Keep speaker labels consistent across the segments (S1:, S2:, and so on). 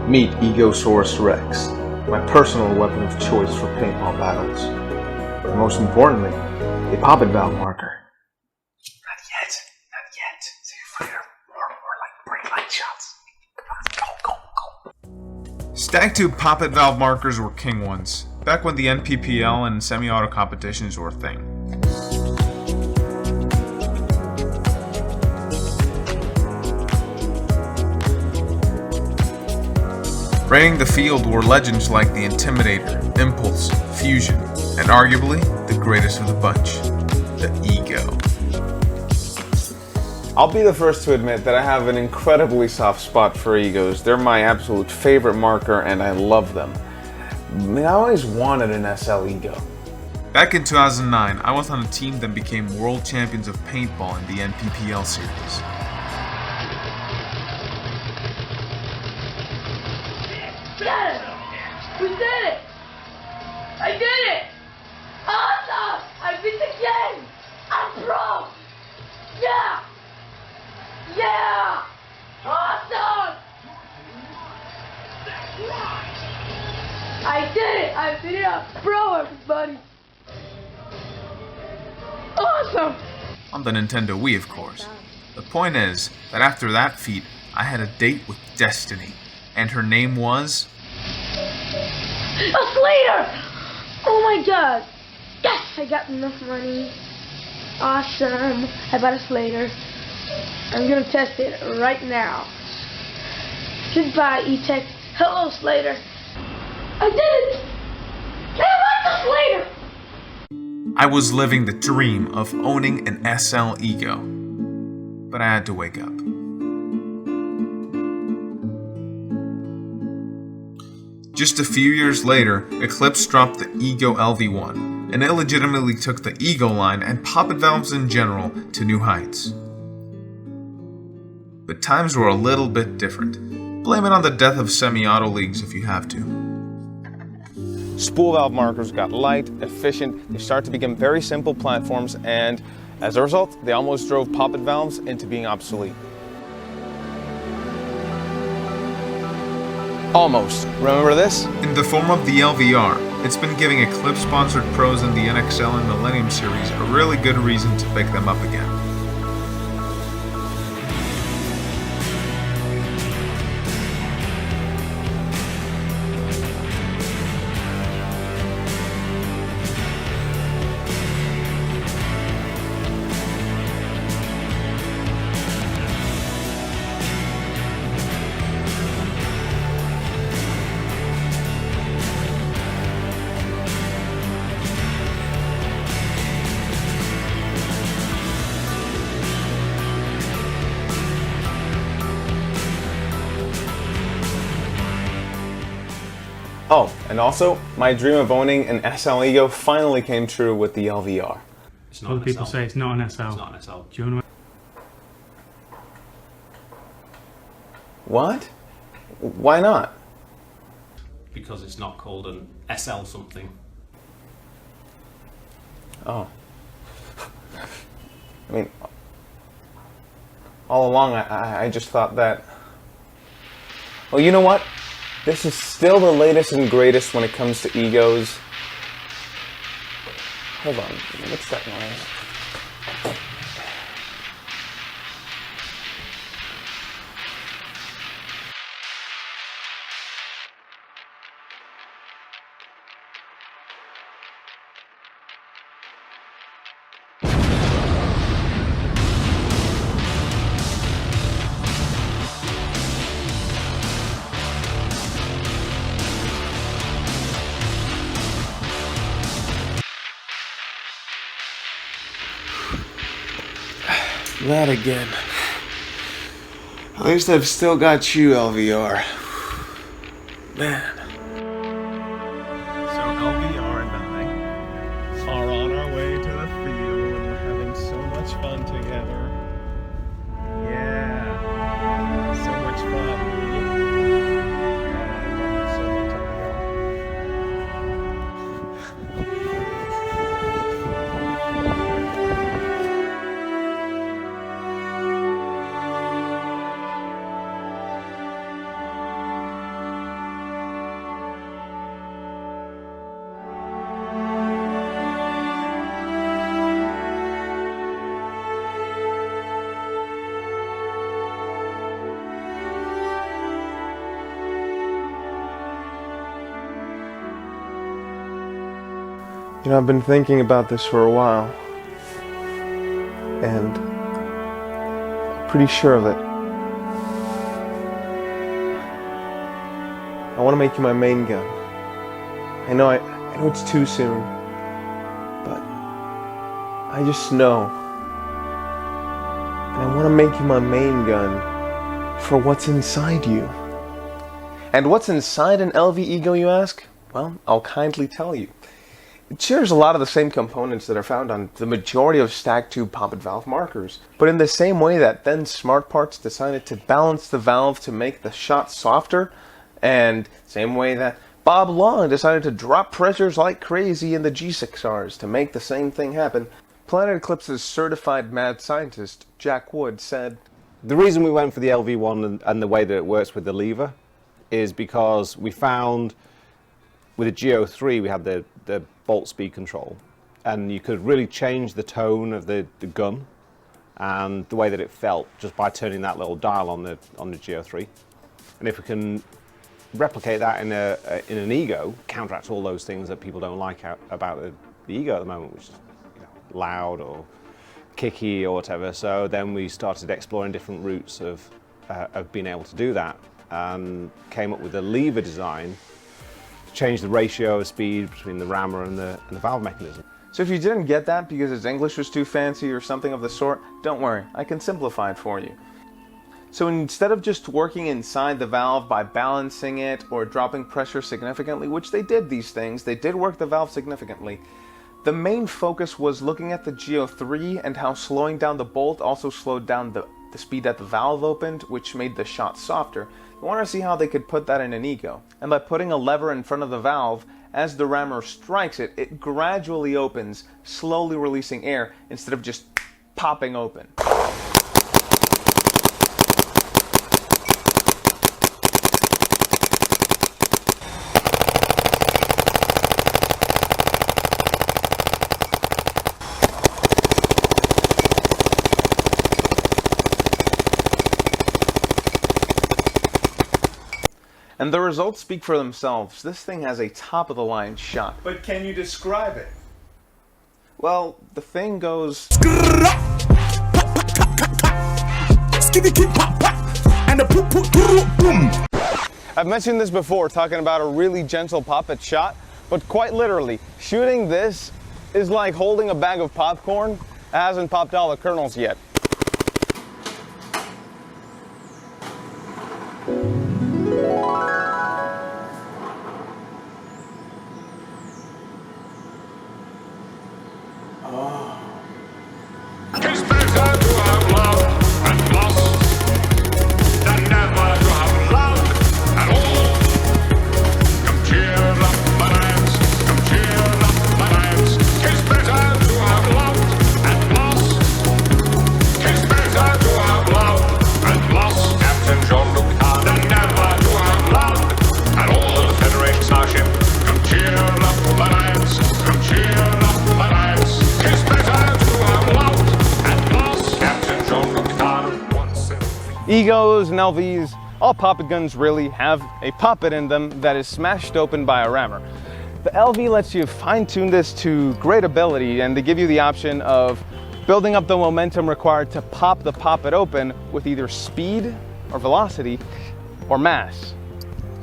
S1: Meet Egosaurus Rex, my personal weapon of choice for paintball battles. But most importantly, a poppet valve marker. Not yet. See you later. More like bright light shots. Come on, go.
S2: Stag tube poppet valve markers were king ones, back when the NPPL and semi-auto competitions were a thing. Reigning the field were legends like the Intimidator, Impulse, Fusion, and arguably the greatest of the bunch, the Ego.
S1: I'll be the first to admit that I have an incredibly soft spot for Egos. They're my absolute favorite marker and I love them. I always wanted an SL Ego.
S2: Back in 2009, I was on a team that became world champions of paintball in the NPPL series.
S3: We did it! I did it! Awesome! I beat the game! I'm pro! Yeah! Yeah! Awesome! I did it! I beat it! I'm pro, everybody! Awesome!
S2: On the Nintendo Wii, of course. The point is that after that feat, I had a date with Destiny, and her name was...
S3: A Slater! Oh my god! Yes! I got enough money. Awesome. I bought a Slater. I'm gonna test it right now. Goodbye, E-Tech. Hello, Slater. I did it! I bought the Slater!
S2: I was living the dream of owning an SL Ego. But I had to wake up. Just a few years later, Eclipse dropped the Ego LV1, and illegitimately took the Ego line and poppet valves in general to new heights. But times were a little bit different. Blame it on the death of semi-auto leagues if you have to.
S1: Spool valve markers got light, efficient, they start to become very simple platforms, and as a result, they almost drove poppet valves into being obsolete. Almost. Remember this?
S2: In the form of the LVR, it's been giving Eclipse-sponsored pros in the NXL and Millennium series a really good reason to pick them up again.
S1: Oh, and also, my dream of owning an SL Ego finally came true with the LVR.
S4: Other people say it's not an SL.
S5: It's not an SL.
S4: Do you want to...
S1: What? Why not?
S5: Because it's not called an SL something.
S1: Oh. I mean, all along I just thought that... Well, you know what? This is still the latest and greatest when it comes to Egos. Hold on, what's that noise? That again. At least I've still got you, LVR. Man.
S2: So LVR and I are on our way to the field and we're having so much fun together. Yeah. So much fun.
S1: You know, I've been thinking about this for a while, and I'm pretty sure of it. I want to make you my main gun. I know it's too soon, but I just know. And I want to make you my main gun for what's inside you. And what's inside an LV Ego, you ask? Well, I'll kindly tell you. It shares a lot of the same components that are found on the majority of stack tube poppet valve markers. But in the same way that then Smart Parts decided to balance the valve to make the shot softer, and same way that Bob Long decided to drop pressures like crazy in the G6Rs to make the same thing happen, Planet Eclipse's certified mad scientist, Jack Wood, said,
S6: "The reason we went for the LV1 and the way that it works with the lever is because we found with the G03 we had the bolt speed control, and you could really change the tone of the gun and the way that it felt just by turning that little dial on the G03. And if we can replicate that in an Ego, counteract all those things that people don't like about the Ego at the moment, which is loud or kicky or whatever. So then we started exploring different routes of being able to do that, and came up with a lever design to change the ratio of speed between the rammer and the valve mechanism.
S1: So if you didn't get that because his English was too fancy or something of the sort, don't worry, I can simplify it for you. So instead of just working inside the valve by balancing it or dropping pressure significantly, which they did these things, they did work the valve significantly, the main focus was looking at the G03 and how slowing down the bolt also slowed down the speed that the valve opened, which made the shot softer. You want to see how they could put that in an Ego. And by putting a lever in front of the valve, as the rammer strikes it, it gradually opens, slowly releasing air instead of just popping open. And the results speak for themselves. This thing has a top-of-the-line shot. But can you describe it? Well, the thing goes... I've mentioned this before, talking about a really gentle poppet shot, but quite literally, shooting this is like holding a bag of popcorn that hasn't popped all the kernels yet.
S7: It's better to have loved and lost than never to have loved at all. Come cheer up my lads, come cheer up my lads. It's better to have loved and lost. It's better to have loved and lost. Captain Jean-Luc than never to have loved at all. The Federate Starship, come cheer up my lads, come cheer up my lads. It's better to have loved.
S1: Egos and LVs, all poppet guns really have a poppet in them that is smashed open by a rammer. The LV lets you fine-tune this to great ability, and they give you the option of building up the momentum required to pop the poppet open with either speed or velocity or mass.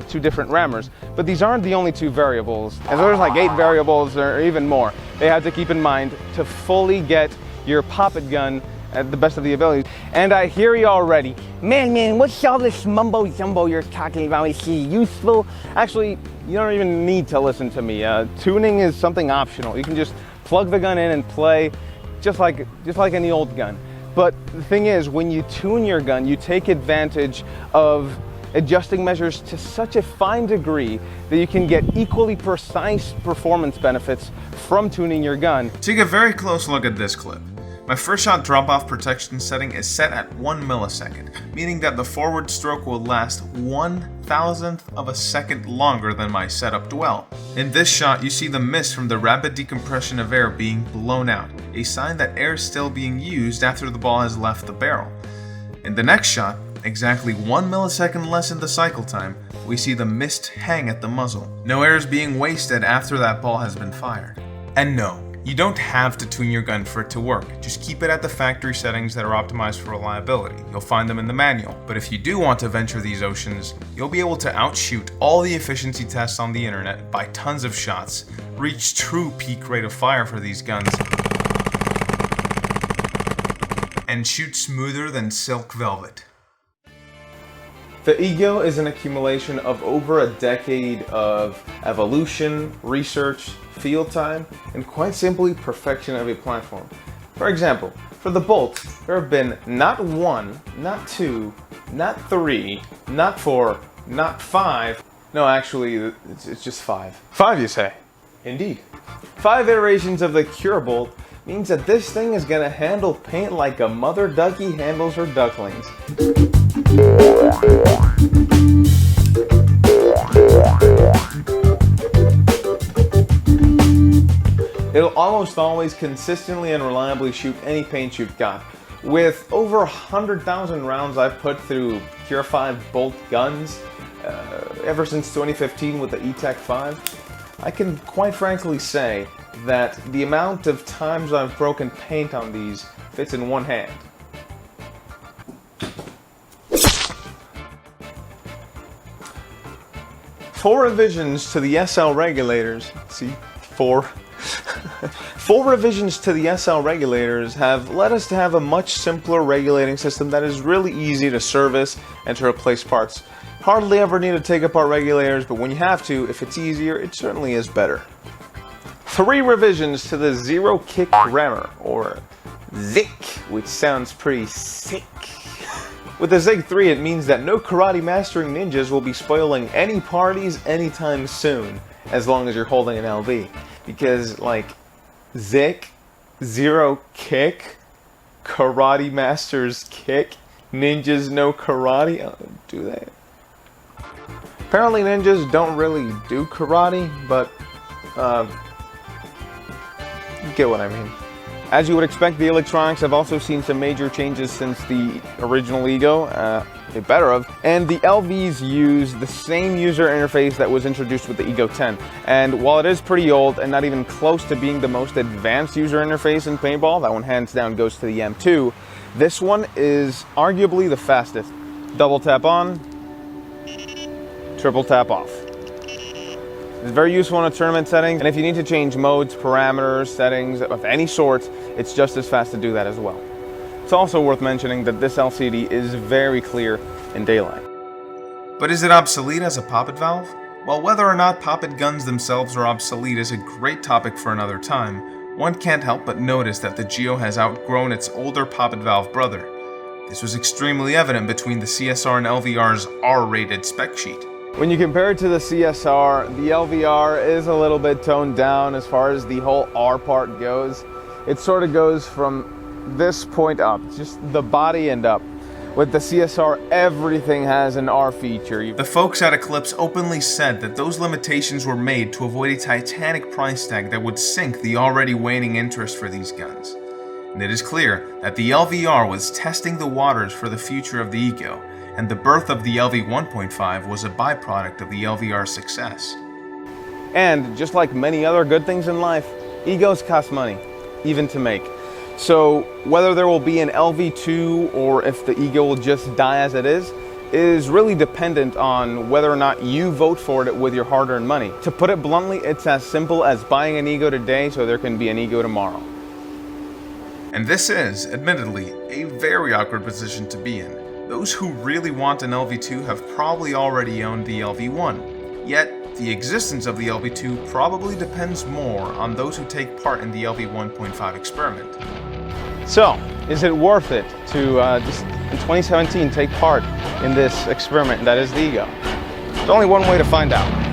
S1: Two different rammers, but these aren't the only two variables. And there's like 8 variables or even more they have to keep in mind to fully get your poppet gun at the best of the abilities. And I hear you already. Man, what's all this mumbo jumbo you're talking about? Is he useful? Actually, you don't even need to listen to me. Tuning is something optional. You can just plug the gun in and play just like any old gun. But the thing is, when you tune your gun, you take advantage of adjusting measures to such a fine degree that you can get equally precise performance benefits from tuning your gun.
S2: Take a very close look at this clip. My first shot drop-off protection setting is set at 1 millisecond, meaning that the forward stroke will last 1/1000th of a second longer than my setup dwell. In this shot, you see the mist from the rapid decompression of air being blown out, a sign that air is still being used after the ball has left the barrel. In the next shot, exactly 1 millisecond less in the cycle time, we see the mist hang at the muzzle. No air is being wasted after that ball has been fired. And no, you don't have to tune your gun for it to work. Just keep it at the factory settings that are optimized for reliability. You'll find them in the manual. But if you do want to venture these oceans, you'll be able to outshoot all the efficiency tests on the internet by tons of shots, reach true peak rate of fire for these guns, and shoot smoother than silk velvet.
S1: The Ego is an accumulation of over a decade of evolution, research, field time, and quite simply perfection of a platform. For example, for the bolts, there have been not 1, not 2, not 3, not 4, not 5. No, actually, it's just 5. 5, you say? Indeed. 5 iterations of the Cure bolt means that this thing is gonna handle paint like a mother ducky handles her ducklings. It'll almost always consistently and reliably shoot any paint you've got. With over 100,000 rounds I've put through Cure 5 bolt guns ever since 2015 with the E-Tech 5, I can quite frankly say that the amount of times I've broken paint on these fits in one hand. Four revisions to the SL regulators, Four revisions to the SL regulators have led us to have a much simpler regulating system that is really easy to service and to replace parts. Hardly ever need to take apart regulators, but when you have to, if it's easier, it certainly is better. 3 revisions to the Zero Kick Rammer, or ZIC, which sounds pretty sick. With the ZIG 3, it means that no karate mastering ninjas will be spoiling any parties anytime soon, as long as you're holding an LV. Because, like, ZIC, Zero Kick, Karate Masters Kick, Ninjas No Karate, do they? Apparently ninjas don't really do karate, but, you get what I mean. As you would expect, the electronics have also seen some major changes since the original Ego, better of, and the LVs use the same user interface that was introduced with the Ego 10. And while it is pretty old and not even close to being the most advanced user interface in paintball, that one hands down goes to the M2, this one is arguably the fastest. Double tap on, triple tap off. It's very useful in a tournament setting, and if you need to change modes, parameters, settings of any sort, it's just as fast to do that as well. It's also worth mentioning that this LCD is very clear in daylight.
S2: But is it obsolete as a poppet valve? Well, whether or not poppet guns themselves are obsolete is a great topic for another time. One can't help but notice that the Geo has outgrown its older poppet valve brother. This was extremely evident between the CSR and LVR's R-rated spec sheet.
S1: When you compare it to the CSR, the LVR is a little bit toned down as far as the whole R part goes. It sort of goes from this point up, just the body and up. With the CSR, everything has an R feature.
S2: The folks at Eclipse openly said that those limitations were made to avoid a titanic price tag that would sink the already waning interest for these guns. And it is clear that the LVR was testing the waters for the future of the Ego, and the birth of the LV 1.5 was a byproduct of the LVR's success.
S1: And just like many other good things in life, Egos cost money, even to make. So whether there will be an LV2 or if the Ego will just die as it is really dependent on whether or not you vote for it with your hard-earned money. To put it bluntly, it's as simple as buying an Ego today so there can be an Ego tomorrow.
S2: And this is, admittedly, a very awkward position to be in. Those who really want an LV2 have probably already owned the LV1, yet the existence of the LV2 probably depends more on those who take part in the LV 1.5 experiment.
S1: So, is it worth it to just in 2017 take part in this experiment that is the Ego? There's only one way to find out.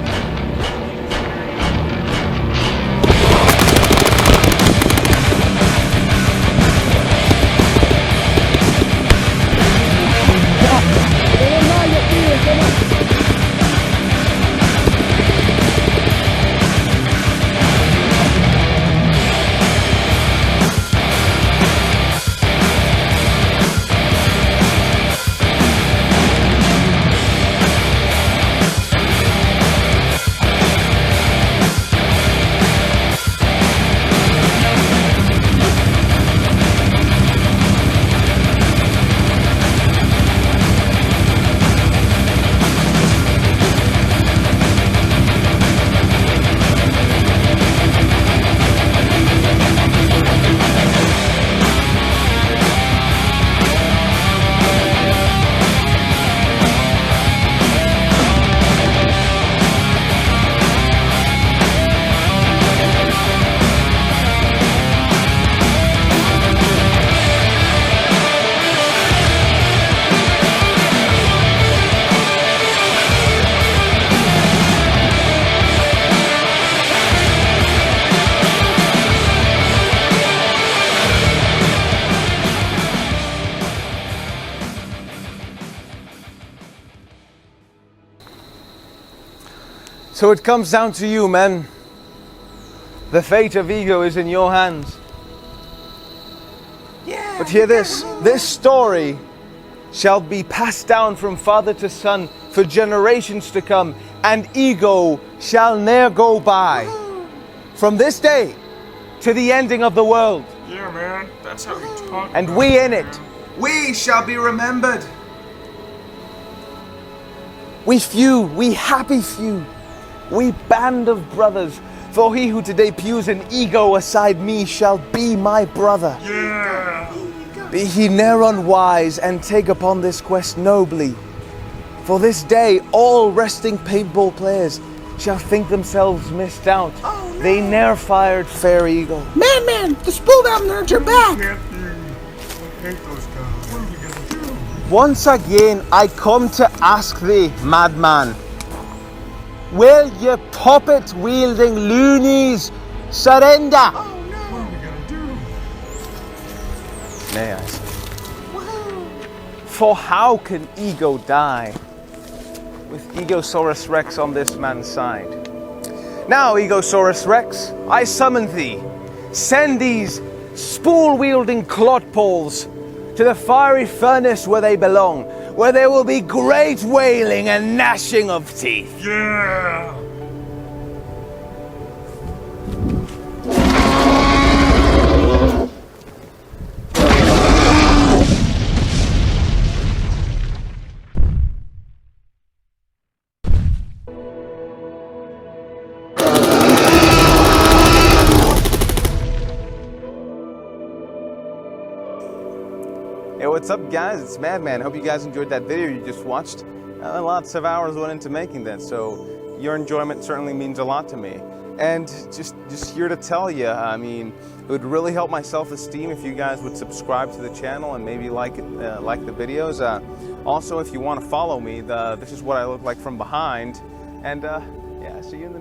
S8: So it comes down to you, men. The fate of Ego is in your hands. Yeah. But hear this. This story shall be passed down from father to son for generations to come, and Ego shall ne'er go by. From this day to the ending of the world.
S2: Yeah, man. That's how you talk.
S8: And we in it.
S2: We shall be remembered.
S8: We few, we happy few, we band of brothers. For he who today pews an Ego aside me shall be my brother.
S2: Yeah.
S8: Be he ne'er unwise and take upon this quest nobly. For this day all resting paintball players shall think themselves missed out. Oh, no. They ne'er fired fair Ego.
S9: Man, the spooled out nerds are back.
S2: I hate those guys. What are we gonna do?
S8: Once again I come to ask thee, madman, will ye puppet wielding loonies surrender?
S9: Oh no.
S2: What are we gonna do?
S8: Nay, I say. For how can Ego die with Egosaurus Rex on this man's side? Now, Egosaurus Rex, I summon thee. Send these spool-wielding clodpoles to the fiery furnace where they belong, where there will be great wailing and gnashing of teeth.
S2: Yeah.
S8: Hey, what's up guys? It's Madman. Hope you guys enjoyed that video you just watched. Lots of hours went into making that, so your enjoyment certainly means a lot to me. And just here to tell you, I mean, it would really help my self-esteem if you guys would subscribe to the channel and maybe like the videos. Also, if you want to follow me, this is what I look like from behind. And yeah, see you in the